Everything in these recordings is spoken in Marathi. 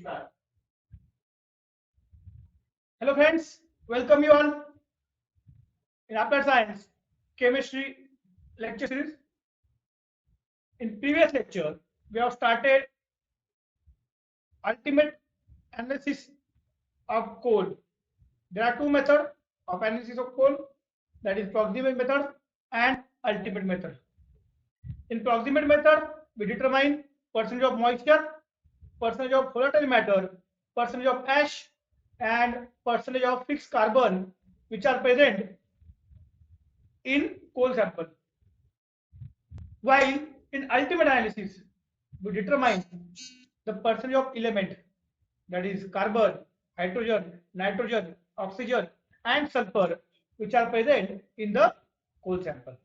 start. Hello friends, welcome you all in Applied Science Chemistry lecture series. In previous lecture, we have started ultimate analysis of coal. There are two methods of analysis of coal, that is proximate method and ultimate method. In proximate method, we determine percentage of moisture, percentage of volatile matter, percentage of ash, and percentage of fixed carbon which are present in coal sample. While in ultimate analysis, we determine the percentage of element, that is carbon, hydrogen, nitrogen, oxygen, and sulfur which are present in the coal sample.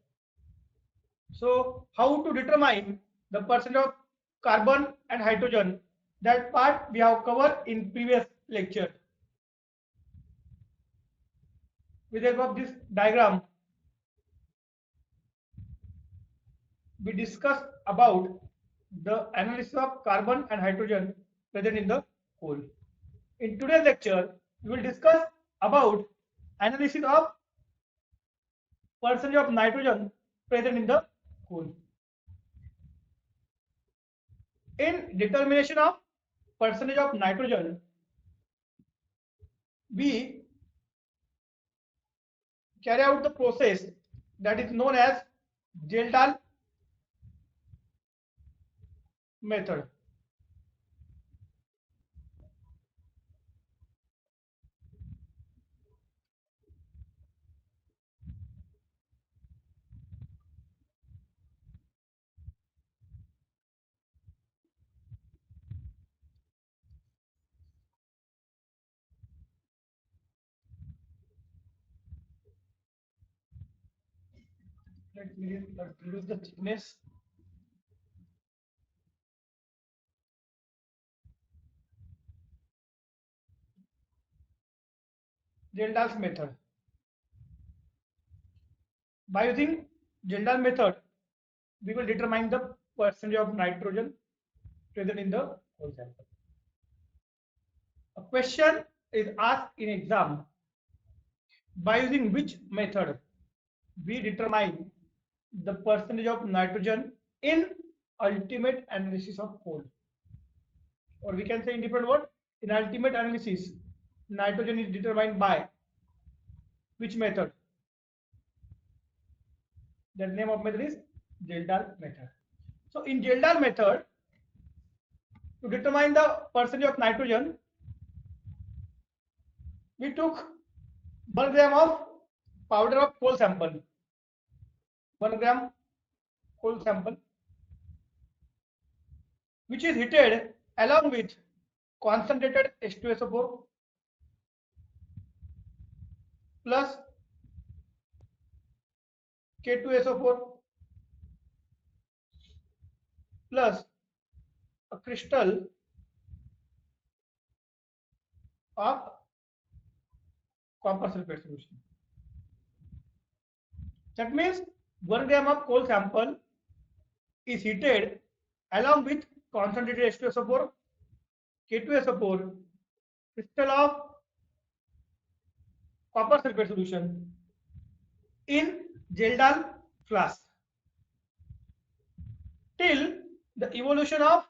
So how to determine the percentage of carbon and hydrogen, that part we have covered in previous lecture. With the help of this diagram, we discussed about the analysis of carbon and hydrogen present in the coal. In today's lecture, we will discuss about analysis of percentage of nitrogen present in the coal. In determination of percentage of nitrogen, we carry out the process that is known as Geldahl method. Let me reduce the thickness. Geldahl's method. By using Geldahl method, we will determine the percentage of nitrogen present in the whole sample. A question is asked in exam, by using which method we determine the percentage of nitrogen in ultimate analysis of coal. Or we can say in different words, in ultimate analysis, nitrogen is determined by which method? The name of method is Geldahl method. So in Geldahl method, to determine the percentage of nitrogen, we took 1 gram of powder of coal sample, 1 gram coal sample, which is heated along with concentrated H2SO4 plus K2SO4 plus a crystal of copper sulfate solution. That means 1 gram of coal sample is heated along with concentrated H2SO4, K2SO4, crystal of copper sulfate solution in Geldahl flask till the evolution of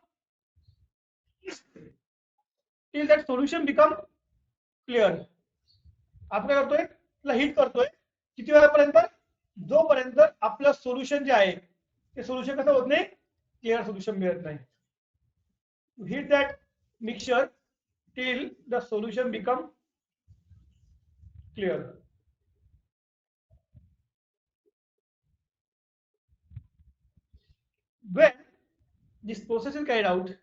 till that solution become clear. आपण काय करतोय, त्याला हीट करतोय किती वेळापर्यंत, जोपर्यंत आपलं सोल्युशन जे आहे ते सोल्युशन कसं होत नाही, क्लिअर सोल्युशन मिळत नाही. Heat that mixture till the solution become clear. When this process is carried out,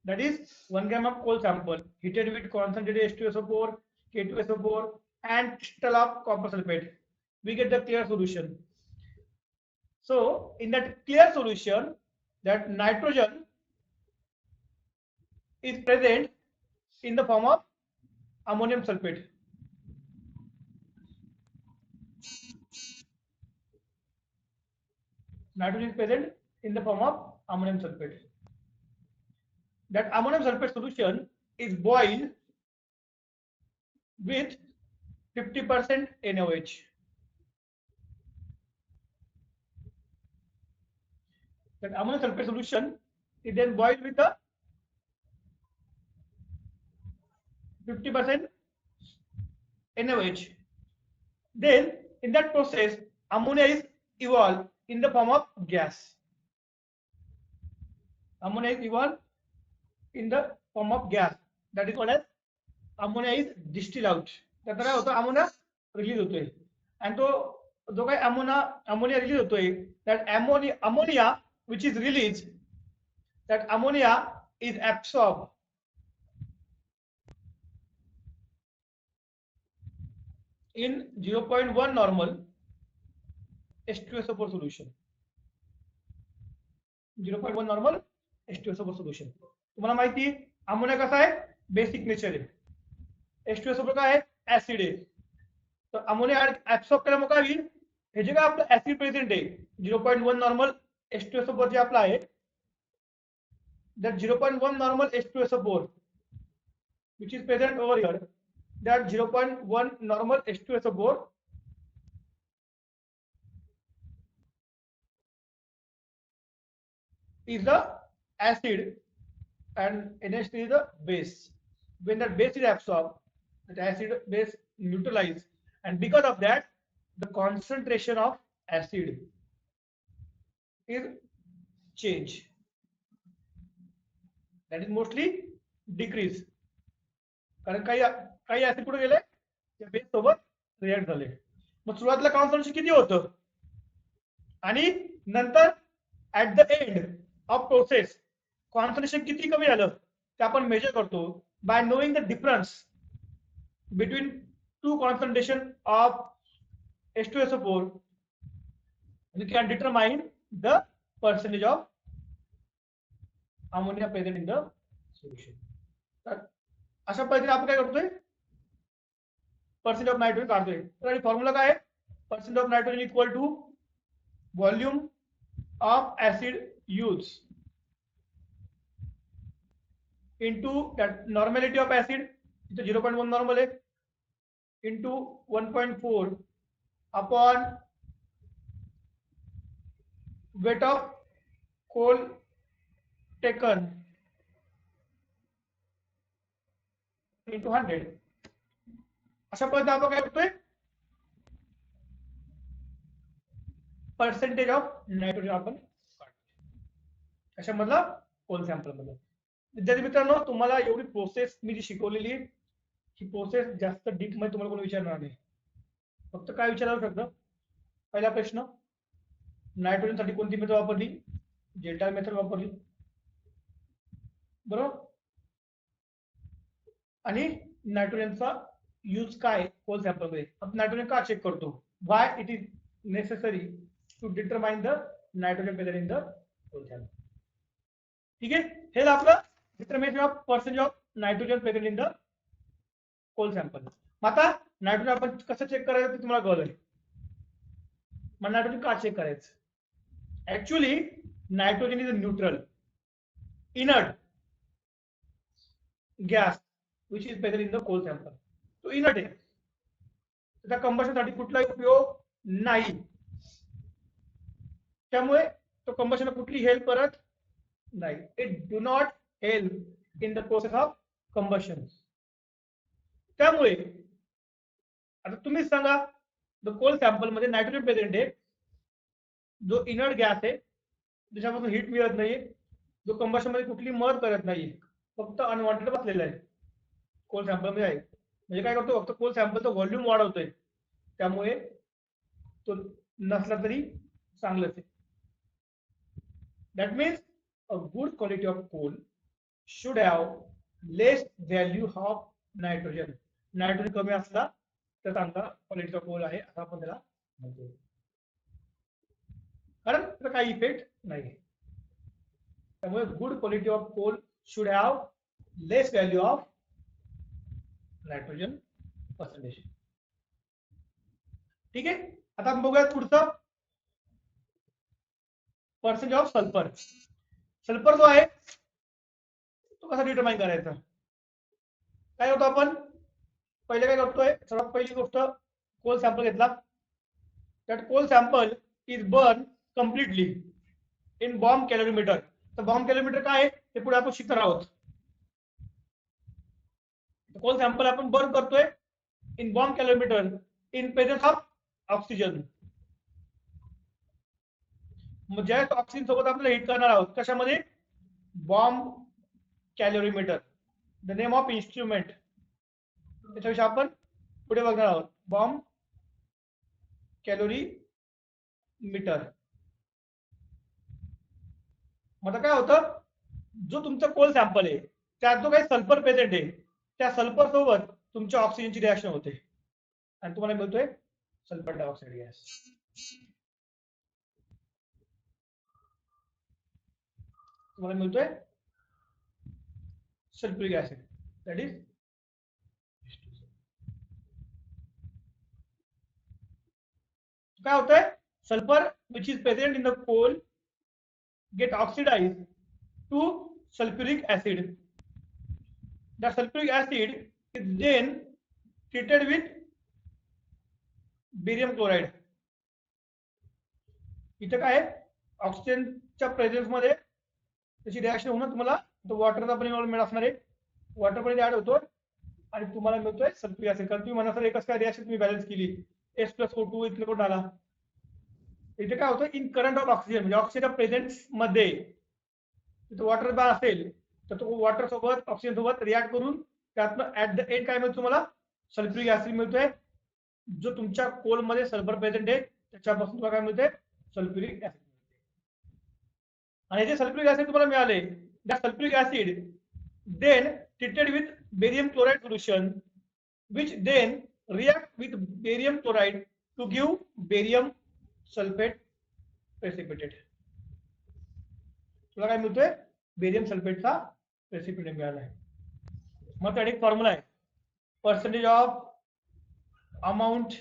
that is 1 gram of coal sample heated with concentrated H2SO4, K2SO4 and crystal of copper sulfate, we get the clear solution. So in that clear solution, that nitrogen is present in the form of ammonium sulfate. Nitrogen is present in the form of ammonium sulfate. That ammonium sulfate solution is boiled with 50% NaOH. That ammonium sulfate solution is then boiled with the 50% NaOH. Then in that process, ammonia is evolved in the form of gas. Ammonia is evolved in the form of gas. That is called as ammonia is distilled out. त्यात काय होतं, अमोनिया रिलीज होतोय. आणि तो जो काही अमोनिया रिलीज होतोय, that ammonia which is released, that ammonia is absorbed in 0.1 normal H2SO4 solution. 0.1 normal H2SO4 solution. तुम्हाला माहिती अमोनिया कसा आहे, बेसिक नेचर आहे. H2SO4 काय आहे, ऍसिड आहे. तर अमोनिया ऍब्सॉर्ब केल्यामुळे काय होईल, हे जे काय आपलं ऍसिड प्रेझेंट आहे 0.1 नॉर्मल H2SO4 जे आपलं आहे, that 0.1 normal H2SO4 which is present over here, that 0.1 normal H2SO4 is the acid and NH3 is the base. When that base is absorbed, the acid base neutralizes, and because of that, the concentration of acid is changed. That is mostly decrease. कारण काही ऍसिड कुठे गेले, त्या बेस सोबत रिएक्ट झाले. मग सुरुवातीला कॉन्सन्ट्रेशन किती होतं, आणि नंतर at the end of process concentration किती कमी झालं ते आपण मेजर करतो bye knowing the difference between two concentration of H2SO4. we can determine the percentage of ammonia present in the solution. तर अशा पद्धतीने आपण काय करतोय, पर्सेंट ऑफ नायट्रोजन काढतोय. तर फॉर्म्युला काय आहे, percent of nitrogen equal to volume of acid use into that normality of acid, इथे 0.1 नॉर्मल आहे, into 1.4 upon weight of coal taken into 100. अशा पद्धतीने आपण काय करतोय, पर्सेंटेज ऑफ नायट्रोजन आपण अशामधला कोल सॅम्पल मध्ये. विद्यार्थी मित्रांनो, तुम्हाला एवढी प्रोसेस मी जी शिकवलेली आहे, ही प्रोसेस जास्त डीप मध्ये तुम्हाला कोणी विचारणार नाही. फक्त काय विचारावं शकतं, पहिला प्रश्न, नायट्रोजन साठी कोणती मेथड वापरली, जेल्टाल मेथड वापरली, बरोबर, आणि नायट्रोजनचा यूज काय कोल सॅम्पल मध्ये. आपण नायट्रोजन का चेक करतो, why it is necessary to determine the nitrogen present in the coal sample. ठीक आहे, हे आपलं determination of percentage of nitrogen present in the coal sample. आता नायट्रोजन आपण कसं चेक करायचं ते तुम्हाला कळलंय. मग नायट्रोजन का चेक करायचं, actually nitrogen is a neutral inert gas which is present in the coal sample. तो इनर्ट आहे, त्याचा कंबशन साठी कुठलाही उपयोग नाही, त्यामुळे तो कंबशन कुठली हेल्प करत नाही. It do not help in the process of combustion. त्यामुळे आता तुम्हीच सांगा, द कोल सॅम्पल मध्ये नायट्रोजन प्रेझेंट आहे, जो इनर्ट गॅस आहे, ज्याच्यापासून हीट मिळत नाहीये, जो कंबशन मध्ये कुठली मदत करत नाहीये, फक्त अनवॉन्टेड बसलेला आहे, कोल सॅम्पल मध्ये आहे. म्हणजे काय करतो, फक्त कोल सॅम्पलचा व्हॉल्यूम वाढवतोय, त्यामुळे तो नसला तरी चांगलंच आहे. That means a good quality of coal should have less value of nitrogen. Nitrogen कमी असला तर चांगला क्वालिटीचा कोल आहे असं आपण त्याला म्हणतो, कारण त्याचा काही इफेक्ट नाही. त्यामुळे good quality of coal should have less value of nitrogen percentage. ठीक आहे, आता आपण बघूयात पुढचं, पर्सेंटेज ऑफ सल्फर. सल्फर जो आहे तो कसा डिटरमाइन करायचा. काय होतं, आपण पहिले काय करतोय, सर्वात पहिली गोष्ट कोल सॅम्पल घेतला. That coal sample is burn completely in bomb calorimeter. तर बॉम्ब कॅलोरीमीटर काय आहे ते पुढे आपण शिकणार आहोत. कोल सॅम्पल आपण बर्न करतोय in bomb calorimeter in presence of oxygen. मग ज्या ऑक्सिजन सोबत आपल्याला हिट करणार आहोत कशामध्ये, bomb calorimeter, the name of instrument. त्याच्याविषयी आपण पुढे बघणार आहोत. Bomb calorimeter. मग काय होतं, जो तुमचा कोल सॅम्पल आहे त्यात जो काही सल्फर प्रेझेंट आहे त्या सल्फर सोबत तुमच्या ऑक्सिजनची रिएक्शन होते आणि तुम्हाला मिळतोय सल्फर डायऑक्साइड गॅस. तुम्हाला मिळतोय सल्फ्युरिक ऍसिड, दॅट इज काय होतंय, sulphur which is present in the coal get oxidized to sulfuric acid. The sulfuric acid is then treated with barium chloride. इथे काय ऑक्सिजनच्या प्रेझेन्स मध्ये त्याची रिएक्शन होऊन तुम्हाला वॉटरचा पण इन्व्हॉल्वमेंट असणार आहे, वॉटर पण ऍड होतो आणि तुम्हाला मिळतोय सल्फ्युरिक ऍसिड. कारण तुम्ही म्हणा सर एकच काय रिएक्शन तुम्ही बॅलन्स केली, S+O2 इथले कोण आला. इथे काय होतं, इन करंट ऑफ ऑक्सिजन म्हणजे ऑक्सिजन प्रेझेन्स मध्ये तिथे वॉटर बार असेल तर तो वॉटर सोबत ऑक्सिजन सोबत रिॲक्ट करून त्यातनं ऍट द एंड काय मिळतो तुम्हाला, सल्फ्युरिक ऍसिड मिळतोय. जो तुमच्या कोल मध्ये सल्फर प्रेझेंट आहे त्याच्यापासून तुम्हाला काय मिळते, सल्फ्युरिक ऍसिड. आणि जे सल्फ्युरिक ऍसिड तुम्हाला मिळाले, त्या sulphuric acid then treated with barium chloride solution which then react with barium chloride to give barium sulfate precipitate. तुला काय मिळतोय, बेरियम सल्फेटचा प्रेसिपिटेट मिळाला आहे. मग त्यात एक फॉर्म्युला आहे, percentage of amount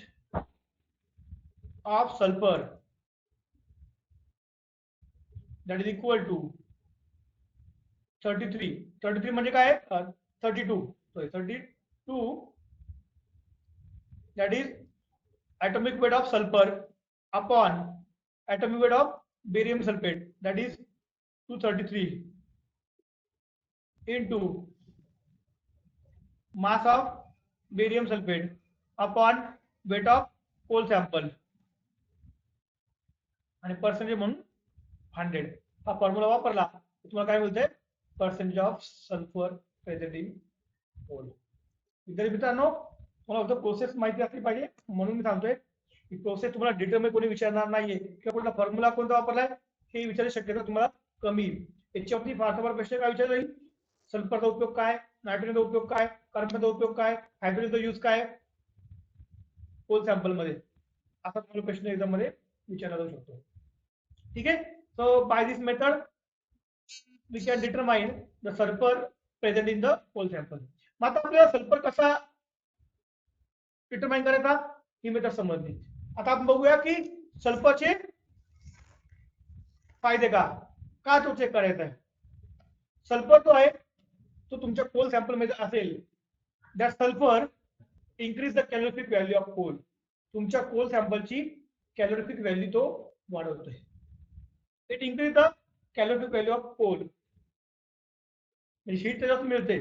of sulphur that is equal to 33 म्हणजे काय, 32 that is atomic weight of sulfur upon atomic weight of barium sulfate, that is 233 into mass of barium sulfate upon weight of coal sample आणि पर्सेंटेज म्हणून 100. हा फॉर्म्युला वापरला तुम्हाला काय मिळते, percentage of sulphur present in coal. विद्यार्थी मित्रांनो, मला फक्त प्रोसेस माहिती असली पाहिजे म्हणून मी सांगतोय की प्रोसेस तुम्हाला डिटेल कोणी विचारणार नाहीये किंवा कुठला फॉर्म्युला कोणता वापरलाय हे विचारायची शक्यता तुम्हाला कमी. याच्यावरती फार प्रश्न काय विचारला जाईल, सल्फरचा उपयोग काय, नायट्रोजनचा उपयोग काय, कार्बनचा उपयोग काय, हायड्रोजनचा यूज काय कोल सॅम्पल मध्ये, असा तुम्हाला प्रश्न एक्झाम मध्ये विचारला जाऊ शकतो. ठीक आहे. So by this method we can determine the sulphur present in the coal sample. मग आता आपल्याला सल्फर कसा डिटरमाइन करायचा ही मेथड समजली. आता आपण बघूया की सल्फरचे फायदे का तो चेक करायचा आहे. सल्फर जो आहे तो तुमच्या कोल सॅम्पल मध्ये असेल, that sulphur increase the calorific value of coal. तुमच्या कोल सॅम्पलची कॅलोरिफिक व्हॅल्यू तो वाढवतोय. It increase the calorific value of coal, म्हणजे हीट त्याच्यातून मिळते.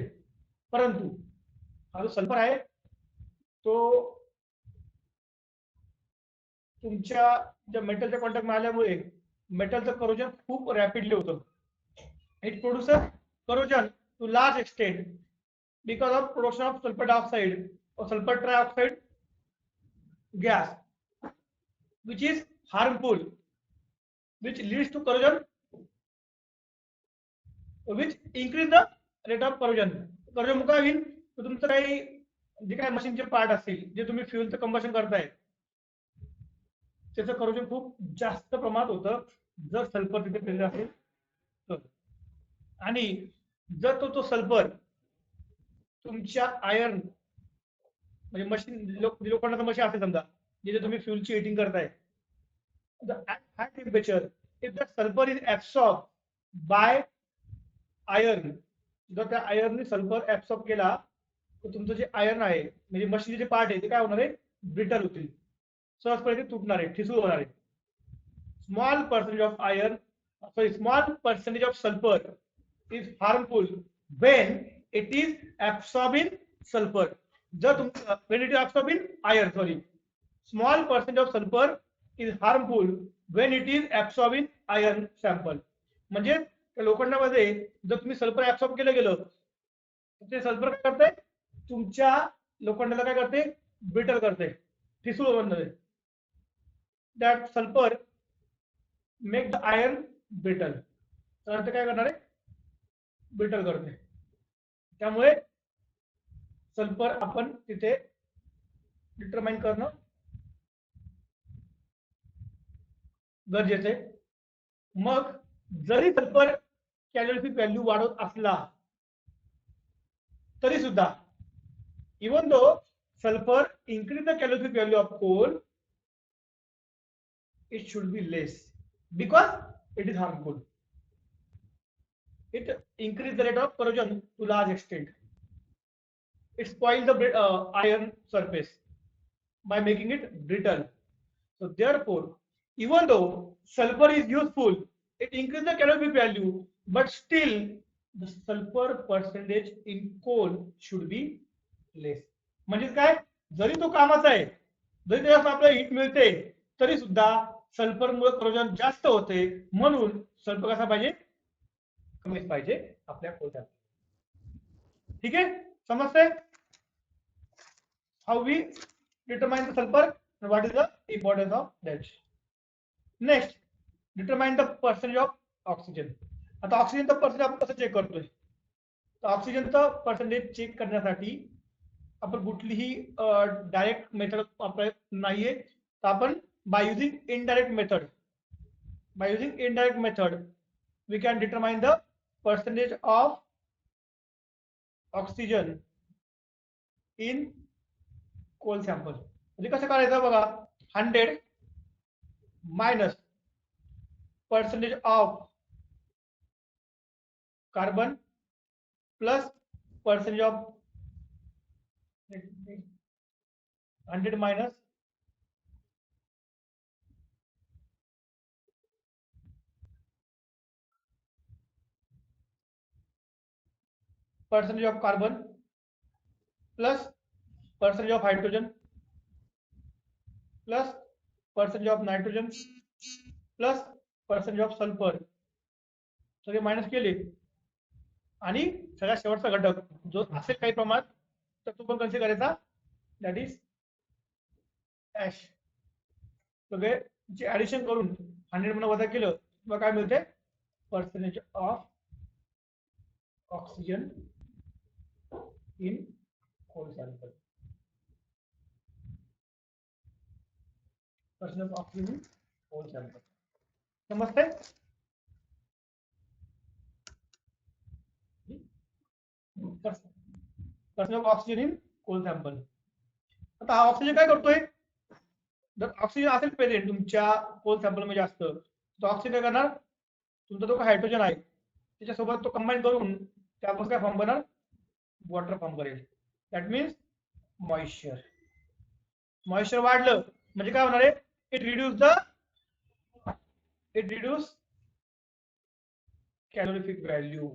परंतु हा जो सल्फर आहे तो तुमच्या ज्या मेटलच्या कॉन्टॅक्ट आल्यामुळे मेटलचं करोजन खूप रॅपिडली होतं. It produces corrosion to large extent because of production of sulphur dioxide और sulphur trioxide gas which is harmful, which leads to corrosion, which increase the rate of corrosion. corrosion मुळे काय होईल, तर तुमचं काही जे काही मशीनचे पार्ट असतील जे तुम्ही फ्युएलचं कंबशन करताय त्याचं corrosion खूप जास्त प्रमाणात होतं जर सल्फर तिथे प्रेझेंट असेल तर. आणि जर तो सल्फर तुमच्या आयर्न म्हणजे मशीन लोखंडाचं मशीन असेल समजा, जिथे तुम्ही फ्युएलची हिटिंग करताय, at high temperature, if the sulfur is absorbed by iron, जर त्या आयर्नने सल्फर ऍब्सॉर्ब केला तुमचं जे आयर्न आहे म्हणजे मशीनचे जे पार्ट आहे ते काय होणार आहे, ब्रिटल होतील, सहजपणे ते तुटणार आहे, ठिसूळ होणार आहे. Small percentage of iron, sorry, small percentage of sulphur is harmful when it is absorb in sulphur. जर तुमचं when it is absorb in iron, sorry, small percentage of sulphur is harmful when it is absorb in iron sample. म्हणजे लोखंडामध्ये जर तुम्ही सल्फर ऍब्सॉर्ब केलं गेलं तर ते सल्फर काय करते, तुमच्या लोखंडाला काय करते, ब्रिटल करते, ठिसूळ बनते. That sulphur make the iron brittle. तर ते काय करणार आहे, ब्रिटल करते. त्यामुळे सल्फर आपण तिथे डिटरमाइन करणं गरजेचं आहे. मग जरी सल्फर कॅलोरिफिक व्हॅल्यू वाढत असला तरी सुद्धा, even though sulphur increase the calorific value of coal, it should be less because it is harmful. It increase the rate of corrosion to large extent. It spoils the iron surface by making it brittle. So therefore, even though sulfur is useful, it increases the calorific value, but still the sulfur percentage in coal should be less. म्हणजे काय, जरी तो कामाचा आहे, जरी त्याच्यापासून आपल्याला हीट मिळते, तरी सुद्धा सल्फर मुळे करोजन जास्त होते, म्हणून सल्फर कसा पाहिजे, कमीच पाहिजे आपल्या कोळशात. ठीक आहे, समजते how we determine the sulphur and what is the importance of that. Next, determine the percentage of oxygen. आता ऑक्सिजनचं पर्सेंटेज आपण कसं चेक करतोय, तर ऑक्सिजनचं पर्सेंटेज चेक करण्यासाठी आपण कुठलीही डायरेक्ट मेथड वापरत नाहीये, तर आपण by using indirect method, we can determine the percentage of oxygen in coal sample. म्हणजे कसं करायचं बघा, 100 minus percentage of carbon plus percentage of 100 minus percentage of carbon plus percentage of hydrogen plus percentage of nitrogen plus percentage of sulfur, सगळे मायनस केले आणि सगळ्यात शेवटचा घटक जो असेल काही प्रमाणात तर तो पण कन्सिडर करायचा, दॅट इज ऍश. सगळे जे ऍडिशन करून 100 म्हणून वजा केलं किंवा काय मिळते, percentage of oxygen in coal sample. Percentage of oxygen in coal sample. समजते? Percentage of oxygen in coal sample. आता हा ऑक्सिजन काय करतोय, जर ऑक्सिजन असेल प्रेझेंट तुमच्या कोल सॅम्पल मध्ये जास्त, तर ऑक्सिजन काय करणार, तुमचा जो हायड्रोजन आहे त्याच्यासोबत तो कंबाईन करून त्यापासून काय फॉर्म बनणार, वॉटर फॉर्म करेल. That means moisture. मॉइश्चर वाढलं म्हणजे काय होणार आहे, it reduce calorific value.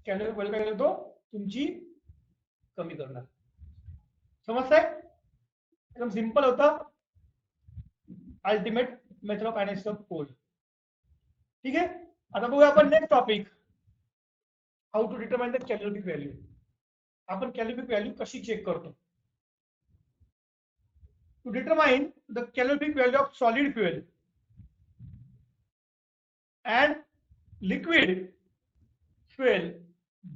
Calorific value काय करतो, तुमची कमी करणार. समजतंय? एकदम सिंपल होता ultimate method of analysis of coal. ठीक आहे, आता बघूया आपण next topic, how to determine the calorific value. आपण कॅलोरिफिक व्हॅल्यू कशी चेक करतो. To determine the calorific value of solid fuel and liquid fuel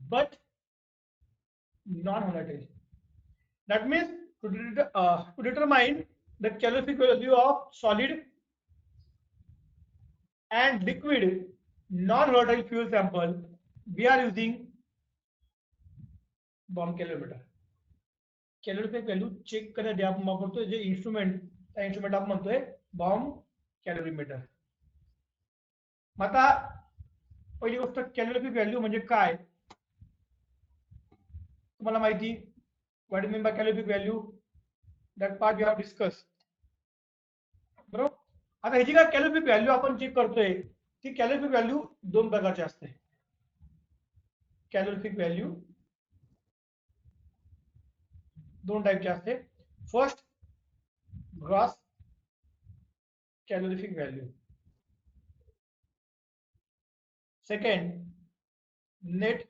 but non-volatile. That means to determine the calorific value of solid and liquid non-volatile fuel sample, we are using bomb calorimeter. Calorific value check करण्यासाठी आपण वापरतो जे इन्स्ट्रुमेंट, त्या इन्स्ट्रुमेंट आपण म्हणतोय बॉम्ब कॅलोरीमीटर. आता पहिली गोष्ट कॅलोरिफिक व्हॅल्यू म्हणजे काय तुम्हाला माहिती. What is mean by calorific value, that part we have discuss. बरोबर. आता ह्याची काय कॅलोरिफिक व्हॅल्यू आपण चेक करतोय, ती कॅलोरिफिक व्हॅल्यू दोन प्रकारची असते. कॅलोरिफिक व्हॅल्यू दोन टाइपची असते. First gross calorific value, second net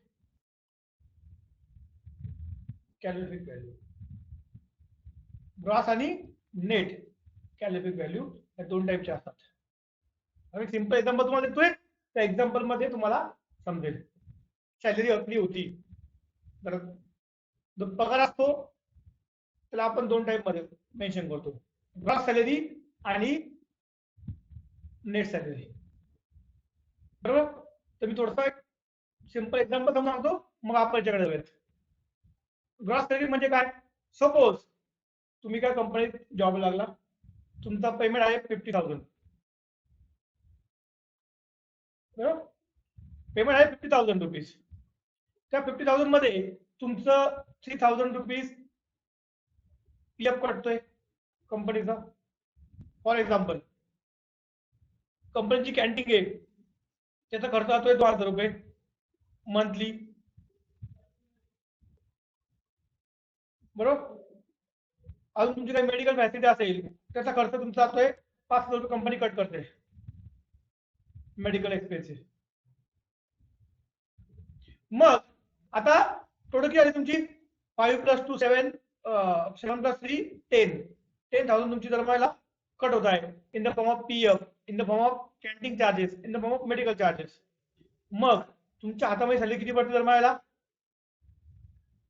calorific value. Gross आणि नेट कॅलोरिफिक व्हॅल्यू या दोन टाइपचे असतात. आणि सिंपल एक्झाम्पल तुम्हाला देतोय, त्या एक्झाम्पल मध्ये तुम्हाला समजेल. सॅलरी आपली होती, तर जो पगार असतो त्याला आपण दोन टाइप मध्ये मेन्शन करतो, ग्रॉस सॅलरी आणि नेट सॅलरी. बरोबर. तर मी थोडंसं एक सिंपल एक्झाम्पल सांगतो, मग आपण याच्याकडे जाऊयात. ग्रॉस सॅलरी म्हणजे काय. सपोज तुम्ही काय कंपनीत जॉब लागला, तुमचा पेमेंट आहे 50,000. बरोबर. पेमेंट आहे 50,000 रुपीज. त्या 50,000 मध्ये तुमचं 3,000 रुपीज पीएफ कटतोय कंपनीचा. फॉर एक्झाम्पल कंपनीची कॅन्टीन आहे, त्याचा खर्च जातोय 2,000 रुपये मंथली. बरोबर. अजून तुमची काही मेडिकल फॅसिलिटी असेल, त्याचा खर्च तुमचा जातोय 5,000 रुपये कंपनी कट करते मेडिकल एक्सपेन्सेस. मग आता टोटल किती आली तुमची, 5 + 2 7, 7 + 3 10. 10,000 तुमची दरमहाला कट होत आहे in the form of PF, in the form of canteen charges, in the form of medical charges. मग तुमच्या हातामध्ये सॅलरी किती पडते दरमहाला,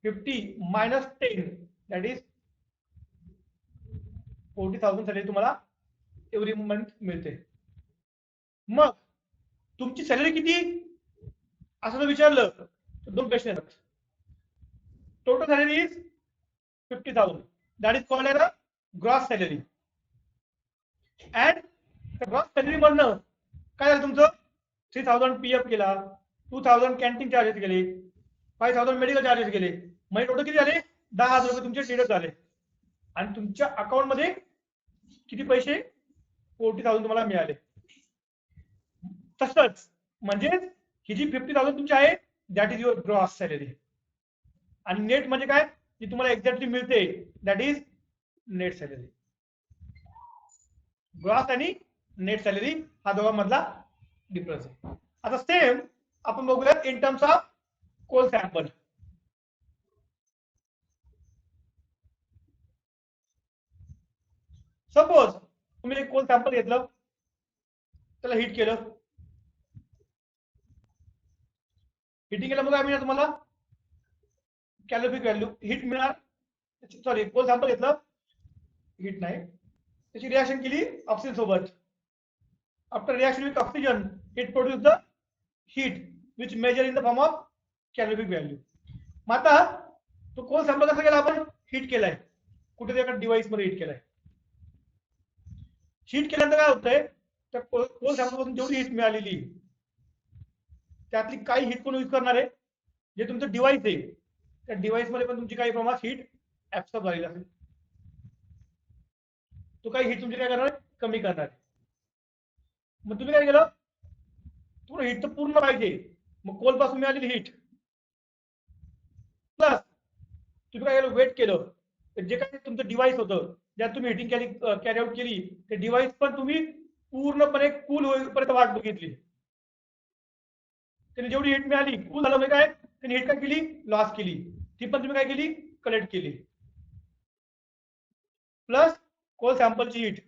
50 - 10, दॅट इज 40,000 सॅलरी तुम्हाला एव्हरी मंथ मिळते. मग तुमची सॅलरी किती असं जर विचारलं तर दोन प्रश्न येतात. Total salary is 50,000, that is called as a gross salary. And gross salary मधनं काय झालं तुमचं, 3,000 पीएफ केला, 2,000 कॅन्टीन चार्जेस गेले, 5,000 मेडिकल चार्जेस गेले, म्हणजे टोटल किती झाले, 10,000 रुपये तुमचे डिडक्ट झाले. आणि तुमच्या अकाउंट मध्ये किती पैसे, 40,000 तुम्हाला मिळाले. तसंच म्हणजे ही जी 50,000 तुमची आहे, that is your gross salary. आणि नेट म्हणजे काय, जी तुम्हाला एक्झॅक्टली मिळते, that is net salary. Gross आणि नेट सॅलरी हा दोघांमधला डिफरन्स आहे. आता सेम आपण बघूयात in terms of coal sample. Suppose तुम्ही एक कोल सॅम्पल घेतलं, त्याला हिट केलं, हिटिंग केलं, मग काय मिळणार तुम्हाला, कॅलोरिफिक व्हॅल्यू हिट मिळणार. सॉरी, कोल सॅम्पल घेतलं, हिट नाही, त्याची रिएक्शन केली ऑक्सिजन सोबत. After reaction with oxygen it produce the heat which measure in the form of calorific value. मग आता तो कोल सॅम्पल कसा केला, आपण हिट केलाय, कुठे एका डिव्हाइस मध्ये हिट केलाय. हिट केल्यानंतर काय होतंय, त्या कोल सॅम्पल पासून जेवढी हिट मिळालेली त्यातली काही हिट कोण यूज करणार आहे, जे तुमचं डिव्हाइस आहे त्या डिव्हाइस मध्ये पण तुमची काही प्रमाणात हिट ऍब्सॉर्ब झालेली असेल, तो काही हिट तुमची काय करणार आहे, कमी करणार आहे. मग तुम्ही काय केलं, तुम्हाला हिट तर पूर्ण पाहिजे, मग कोल पासून मिळालेली हिट प्लस तुम्ही काय केलं, वेट केलं, जे काही तुमचं डिव्हाइस होतं ज्यात तुम्ही हिटिंग कॅरी आउट केली, ते डिव्हाइस पण तुम्ही पूर्णपणे कूल होईपर्यंत वाट बघितली. त्याने जेवढी हिट मिळाली, कूल झालं म्हणजे काय, त्याने हिट काय केली, लॉस केली, ती पण तुम्ही काय केली, कलेक्ट केली. प्लस कोल सॅम्पलची हिट,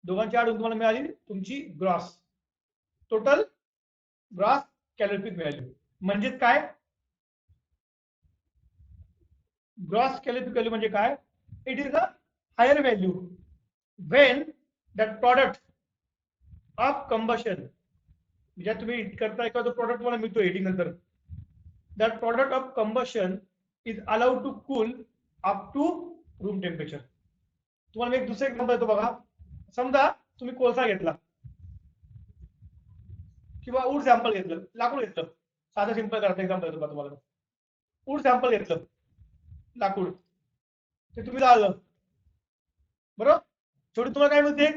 दोघांची आड तुम्हाला मिळाली तुमची gross, total gross calorific value. म्हणजे काय, ग्रॉस कॅलोरिफिक व्हॅल्यू म्हणजे काय, it is a higher value when that product of combustion, ज्या तुम्ही हिट करता एखादा प्रोडक्ट तुम्हाला मिळतो हिटिंग नंतर, that product of combustion is allowed to cool up to room temperature. तुम्हाला एक दुसरं एक्झाम्पल देतो बघा. समजा तुम्ही कोळसा घेतला, किंवा वूड सॅम्पल घेतलं, लाकूड घेतलं, साधं सिंपल करायचं एक्झाम्पल देतो तुम्हाला. वूड सॅम्पल घेतलं, लाकूड, ते तुम्ही जाळलं, बरोबर. शेवटी तुम्हाला काय मिळते,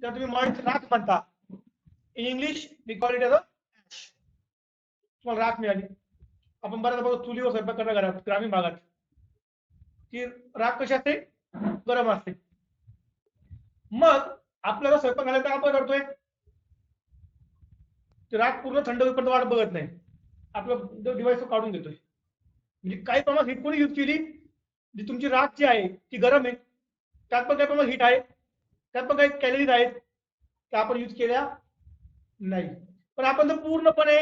जर तुम्ही मॉइस्ट राख म्हणता, in English we call it as a ash. तुम्हाला राख मिळाली. आपण बऱ्याच बघतो चुलीवर स्वयंपाक करता घरात ग्रामीण भागात, की राख कशी असते, गरम असते. मग आपल्याला स्वयंपाक घालायचा आपण करतोय, राख पूर्ण थंड होईपर्यंत वाट बघत नाही, आपलं डिव्हाइस काढून देतोय. म्हणजे काही प्रमाणात हीट कोणी यूज केली, जी तुमची राख जी आहे ती गरम आहे, त्यात पण काही प्रमाणात हीट आहे, त्यात पण काही कॅलरीज आहेत, त्या आपण यूज केल्या नाही. पण आपण जर पूर्णपणे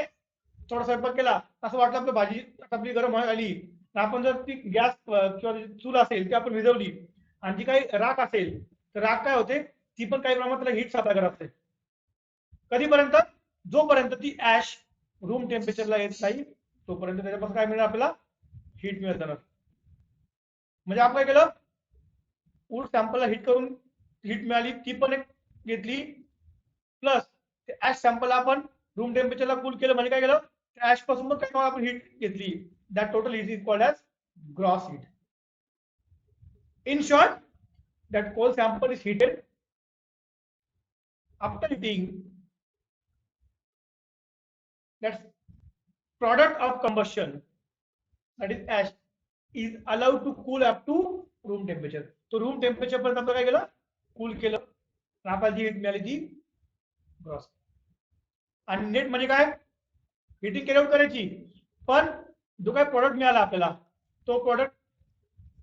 थोडा स्वयंपाक केला, असं वाटलं आपली भाजी आपली गरम व्हायला आली, आपण जर ती गॅस किंवा चूल असेल ती आपण विझवली, आणि जी काही राख असेल, तर राख काय होते, ती पण काही प्रमाणात त्याला हीट साठा करत असते. कधीपर्यंत, जोपर्यंत ती ऍश रूम टेम्परेचरला येत नाही तोपर्यंत त्याच्यापासून काय मिळणार आपल्याला, हीट मिळत जाणार. म्हणजे आपण काय केलं, वूड सॅम्पलला हीट करून हीट मिळाली, ती पण एक घेतली, प्लस ऍश सॅम्पलला आपण रूम टेम्परेचरला कूल केलं, म्हणजे काय केलं, ऍश पासून पण काय आपण हीट घेतली. That total heat is called as gross heat. In short, that coal sample is heated. After heating, that product of combustion, that is ash, is allowed to cool up to room temperature. तो रूम टेम्परेचर पर्यंत आपण काय केलं, कूल केलं, आपल्याला जी हीट मिळाली ती ग्रॉस. आणि नेट म्हणजे काय, हिटिंग केल्यावर करायची, पण जो काय प्रोडक्ट मिळाला आपल्याला, तो प्रोडक्ट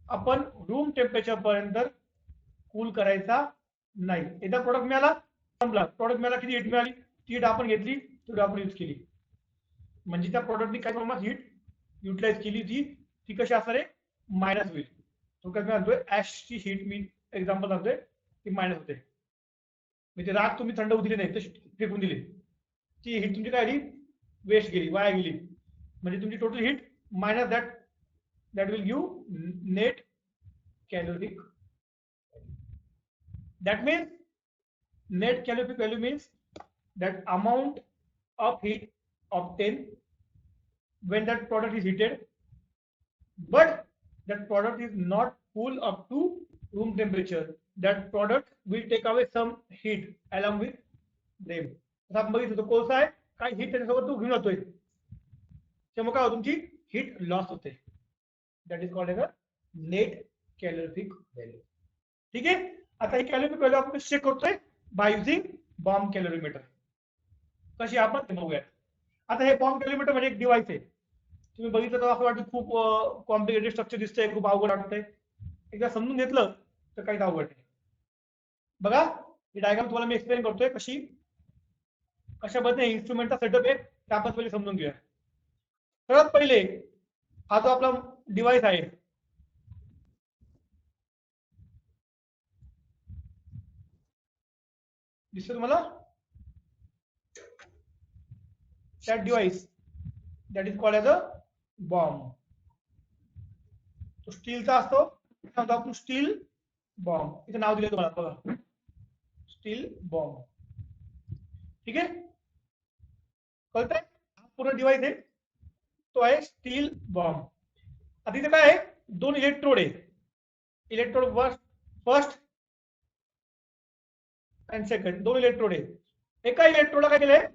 आपण रूम टेम्परेचर पर्यंत कूल करायचा नाही. एकदा प्रोडक्ट मिळाला, संपला. प्रोडक्ट मिळाला, किती हीट मिळाली, ती हीट आपण घेतली, तेवढी आपण यूज केली. म्हणजे त्या प्रोडक्टनी काय प्रमाणात हीट युटिलाइज केली, ती कशी असणार आहे, मायनस होईल. तो काय म्हणतोय, ऍशची हीट मी एक्झाम्पल सांगतोय, ती मायनस होते. म्हणजे राख तुम्ही थंड होऊ दिली नाही, तशी फेकून दिली, ती हीट तुमची काय आली, वेस्ट गेली, वाया गेली. म्हणजे तुमची total heat minus that will give net calorific. That means net calorific value means that amount of heat obtained when that product is heated, but that product is not cool up to room temperature. That product will take away some heat along with them. आपण बघितलं, कोळसा आहे, काय हीट त्याच्यासोबत तो घेऊन जातोय, त्यामुळे काय तुमची हीट लॉस होते. That is called as a net calorific value. ठीक आहे. आता ही कॅलोरिफिक व्हॅल्यू आपण चेक करतोय बाय युझिंग बॉम्ब कॅलोरीमीटर. कशी आपण ते बघूयात. आता हे बॉम्ब कॅलोरीमीटर म्हणजे एक डिव्हाइस आहे. तुम्ही बघितलं तर असं वाटतं खूप कॉम्प्लिकेटेड स्ट्रक्चर दिसतंय, खूप अवघड वाटतंय. एकदा समजून घेतलं तर काहीच अवघड नाही. बघा, ही डायग्राम तुम्हाला मी एक्सप्लेन करतोय, कशा पद्धतीने इन्स्ट्रुमेंटचा सेटअप आहे ते आपण पहिले समजून घेऊया. सर्वात पहिले हा जो आपला डिव्हाइस आहे, दिसतो तुम्हाला, that device that is called as a bomb. तो स्टीलचा असतो, आपण स्टील बॉम्ब, इथे नाव दिले तुम्हाला बघा, स्टील बॉम्ब. ठीक आहे, कळतंय, हा पूर्ण डिव्हाइस आहे, तो आहे स्टील बॉम्ब. आता इथे काय आहे, दोन इलेक्ट्रोड आहे, इलेक्ट्रोड फर्स्ट अँड सेकंड, दोन इलेक्ट्रोड आहे. एका इलेक्ट्रोडला काय केलंय,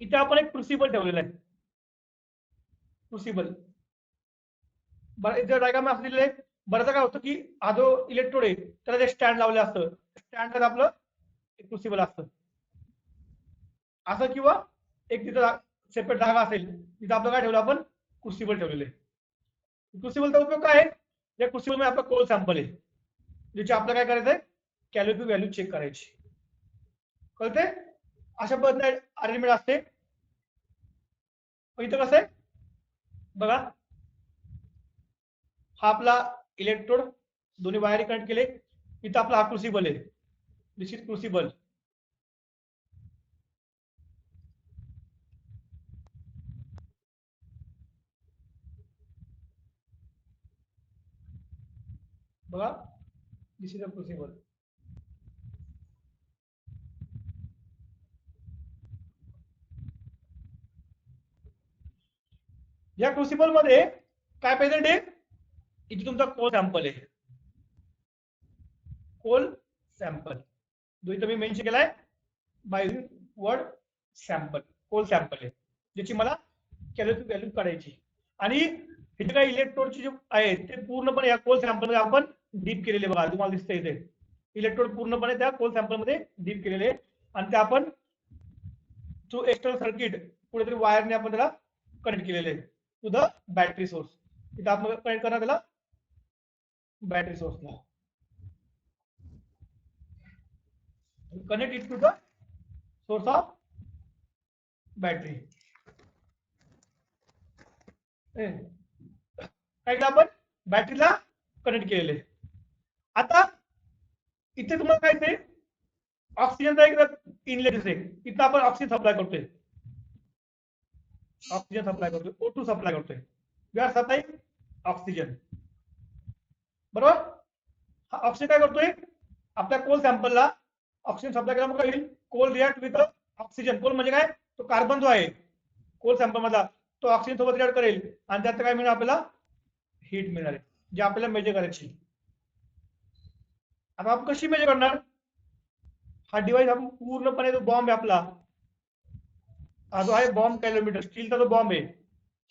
इथे आपण एक क्रुसिबल ठेवलेला आहे, क्रुसिबल. डायग्राम असं दिलेलं आहे. बरंच काय होतं की हा जो इलेक्ट्रोड आहे त्याला जे स्टँड लावलं असतं, स्टँड आपलं क्रुसिबल असतं असं, किंवा एक तिथं सेपरेट जागा असेल तिथं आपलं काय ठेवलं आपण, क्रुसिबल ठेवलेलं आहे. क्रुसिबलचा उपयोग काय आहे, या क्रुसिबल मध्ये आपला कोल सॅम्पल आहे, ज्याची आपलं काय करायचंय, कॅलोरी व्हॅल्यू चेक करायची. कळते, अशा पद्धतीने अरेंजमेंट असते. इथं कसं आहे बघा, हा आपला इलेक्ट्रोड, दोन्ही वायर कनेक्ट केले, इथं आपला हा क्रुसिबल आहे, दिस इज क्रुसिबल. बघा, दिस इज अ क्रुसिबल. या क्रुसिबल मध्ये काय प्रेझेंट आहे, इथे तुमचा कोल सॅम्पल आहे, कोल सॅम्पल जो इथं मी मेन्शन केलाय by word sample, coal sample आहे ज्याची मला कॅलोरी व्हॅल्यू काढायची. आणि इथे काही इलेक्ट्रोडचे जे आहेत ते पूर्णपणे या कोल सॅम्पल मध्ये आपण डीप केलेले बघा, तुम्हाला दिसतंय इथे इलेक्ट्रोड पूर्णपणे त्या कोल सॅम्पल मध्ये डीप केलेले आणि ते आपण थ्रू एक्सटर्नल सर्किट कुठेतरी वायरने आपण त्याला कनेक्ट केलेले टू द बॅटरी सोर्स. इथं आपण कनेक्ट करणार त्याला बॅटरी सोर्सला, connect it to the source of battery. काय आपण बॅटरीला कनेक्ट केलेले. आता इथे तुम्हाला काय ते ऑक्सिजनचा एक इनलेट आहे, इथं आपण ऑक्सिजन सप्लाय करतोय, ऑक्सिजन सप्लाय करतोय, O2 सप्लाय करतोय, वी आर सप्लाय ऑक्सिजन, बरोबर. हा ऑक्सिजन काय करतोय, आपल्या कोल सॅम्पलला ऑक्सिजन सप्लाय केला, मग होईल coal react with oxygen. Coal म्हणजे काय, तो कार्बन जो आहे कोल सॅम्पल मधला तो ऑक्सिजन सोबत रिॲक्ट करेल आणि त्यात काय मिळणार आपल्याला, हीट मिळणार आहे जे आपल्याला मेजर करायची. आता आपण कशी मेजर करणार, हा डिव्हाइस आपण पूर्णपणे जो बॉम्ब आहे आपला, हा जो आहे बॉम्ब कॅलोमीटर स्टीलचा जो बॉम्ब आहे,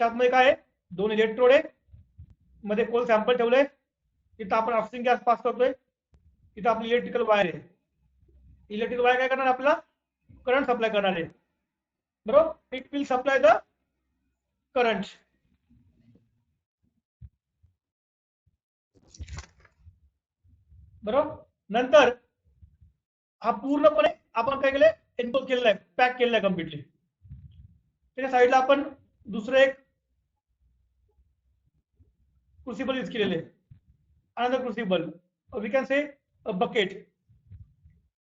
त्यामध्ये काय आहे, दोन इलेक्ट्रोड आहे, मध्ये कोल सॅम्पल ठेवलंय, इथं आपण ऑक्सिजन गॅस पास करतोय, इथं आपली इलेक्ट्रिकल वायर आहे, इलेक्ट्रिकल वायर काय करणार आपल्याला करंट सप्लाय करणार आहे, बरोबर. It will supply the current. बरोबर. नंतर हा पूर्णपणे आपण काय केलंय, एनक्लोज केलेला आहे, पॅक केलेला आहे कम्प्लिटली. त्याच्या साईडला आपण दुसरं एक क्रुसिबल यूज केलेले आहे, another crucible, we can say bucket.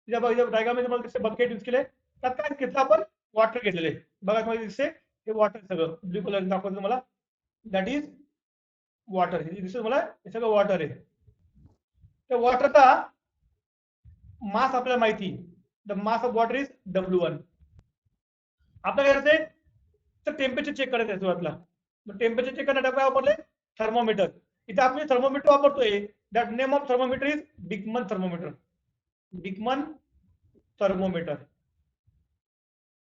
Diagram मध्ये मला दिसते बकेट यूज केले, त्यात काय घेतलं आपण वॉटर घेतलेले बघा, तुम्हाला दिसते हे वॉटर सगळं ब्ल्यू कलर दाखवतो मला, दॅट इज वॉटर, दिसतं मला हे सगळं वॉटर आहे. त्या वॉटरचा मास आपल्याला माहिती, the mass of water is W1. आपल्याला काय करायचंय, तर टेम्परेचर चेक करायचं आहे सुरुवातीला. मग टेम्परेचर चेक करण्यासाठी काय वापरले, थर्मोमीटर. इथे आपण थर्मोमीटर वापरतोय, that name of thermometer is Dickman thermometer, Dickman thermometer.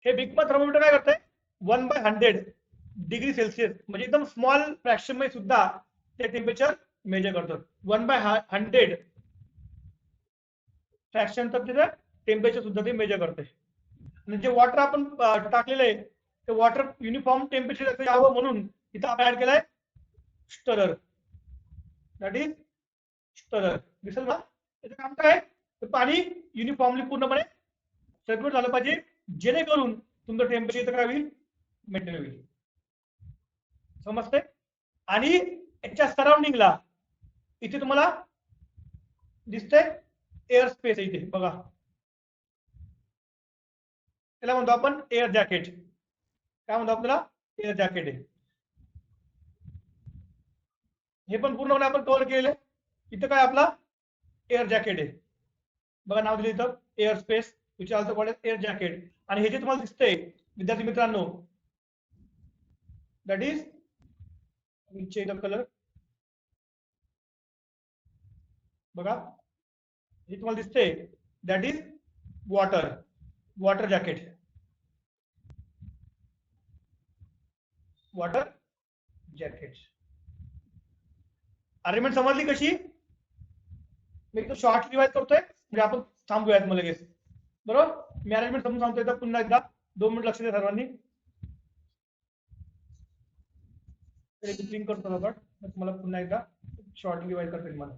हे डिकमन थर्मोमीटर काय करतंय, 1/100 डिग्री सेल्सिअस म्हणजे एकदम स्मॉल फ्रॅक्शन मध्ये सुद्धा ते टेम्परेचर मेजर करतात. 1/100 फ्रॅक्शन तर तिथे टेम्परेचर सुद्धा ते मेजर करते. आणि जे वॉटर आपण टाकलेलं आहे ते वॉटर युनिफॉर्म टेम्परेचर यावं म्हणून इथं आपण ऍड केलाय स्टरर, दॅट इज स्टरर. दिसेल ना, त्याचं काम काय, पाणी युनिफॉर्मली पूर्णपणे सर्क्युलेट झालं पाहिजे जेणेकरून तुमचं टेम्परेचर काय होईल, मेंटेन होईल. समजते. आणि याच्या सराउंडिंगला इथे तुम्हाला दिसतंय एअर स्पेस आहे इथे बघा, त्याला म्हणतो आपण एअर जॅकेट. काय म्हणतो आपल्याला, एअर जॅकेट आहे. हे पण पूर्णपणे आपण कव्हर केलेलं आहे. इथं काय आपला एअर जॅकेट आहे बघा, नाव दिलं इथं air space which also called air jacket. आणि हे जे तुम्हाला दिसतंय विद्यार्थी मित्रांनो, that is change of colour बघा, हे तुम्हाला दिसतंय that is water, water jacket, water jacket. Arrangement समजली कशी, मी तो शॉर्ट रिवाइज करतोय म्हणजे आपण थांबूयात मग लगेच, बरोबर. मी अरेंजमेंट समजून सांगतोय पुन्हा एकदा, 2 मिनिट लक्ष द्या सर्वांनी. क्लिक करतो आपण, तुम्हाला पुन्हा एकदा शॉर्ट रिवाइज करते मला.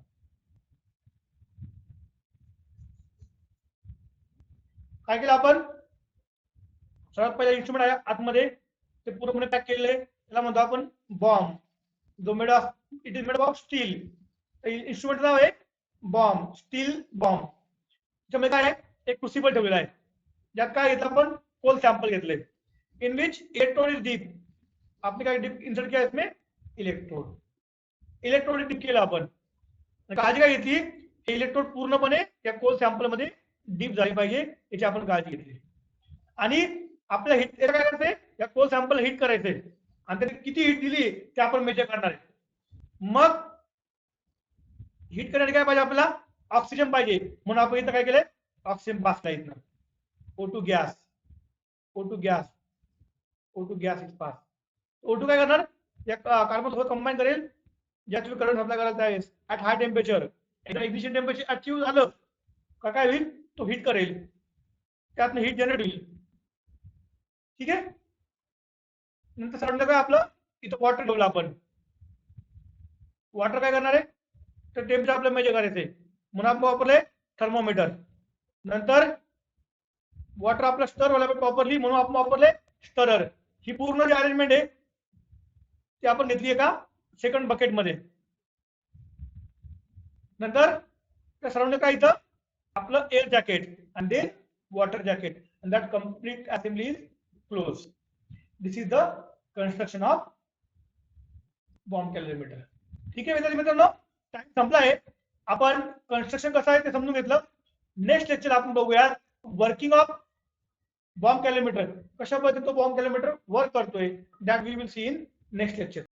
काय केलं आपण, सर्वात पहिला इन्स्ट्रुमेंट आहे आतमध्ये ते पूर्णपणे पॅक केलेले, त्याला म्हणतो आपण बॉम्ब, जो made of it is made of steel. Instrument नाव आहे बॉम्ब, स्टील बॉम्ब. त्याच्यामध्ये काय आहे, एक क्रुसिबल ठेवलेला आहे, ज्यात काय घेतलं आपण कोल सॅम्पल घेतले, in which electrode is deep. आपने काय डीप इन्सर्ट किया इसमें, इलेक्ट्रोड, इलेक्ट्रोड डीप केलं आपण. काळजी काय घेतली, इलेक्ट्रोड पूर्णपणे या कोल सॅम्पल मध्ये डीप झाली पाहिजे याची आपण काळजी घेतली. आणि आपल्या हिट काय करायचंय, या कोल सॅम्पल हिट करायचंय. आणि त्याने किती हीट दिली ते आपण मेजर करणार आहे. मग हीट करण्यासाठी काय पाहिजे आपल्याला, ऑक्सिजन पाहिजे, म्हणून आपण इथं काय केलंय, ऑक्सिजन पास इथनं O2 gas, O2 gas, O2 gas is pass. O2 काय करणार, या कार्बन सोबत कंबाईन करेल, ज्या तुम्ही करंट सप्लाय करायला त्यावेळेस ऍट हाय टेम्परेचर. एकदा इग्निशन टेम्परेचर अचीव्ह झालं का काय होईल, तो हीट करेल, त्यातनं हीट जनरेट होईल. ठीक आहे. नंतर सराउंडिंग काय आपलं इथं वॉटर ठेवलं आपण. वॉटर काय करणार आहे, तर टेम्परेचर आपल्याला मेजर करायचंय, म्हणून आपण वापरले थर्मोमीटर. नंतर वॉटर आपला स्टर व्हायला प्रॉपरली, म्हणून आपण वापरले स्टरर. ही पूर्ण जी अरेंजमेंट आहे ती आपण घेतली एका सेकंड बकेट मध्ये. नंतर त्या सराउंडिंग काय इथं आपलं एअर जॅकेट आणि ते water jacket, and that complete assembly is closed. This is the construction of bomb calorimeter. ठीक आहे विद्यार्थी मित्रांनो, टाइम संपला आहे. आपण कन्स्ट्रक्शन कसं आहे ते समजून घेतलं. नेक्स्ट लेक्चर आपण बघूया वर्किंग ऑफ बॉम्ब कॅलोमीटर, कशा पद्धतीने तो बॉम्ब कॅलोमीटर वर्क करतोय, that we will see in next lecture.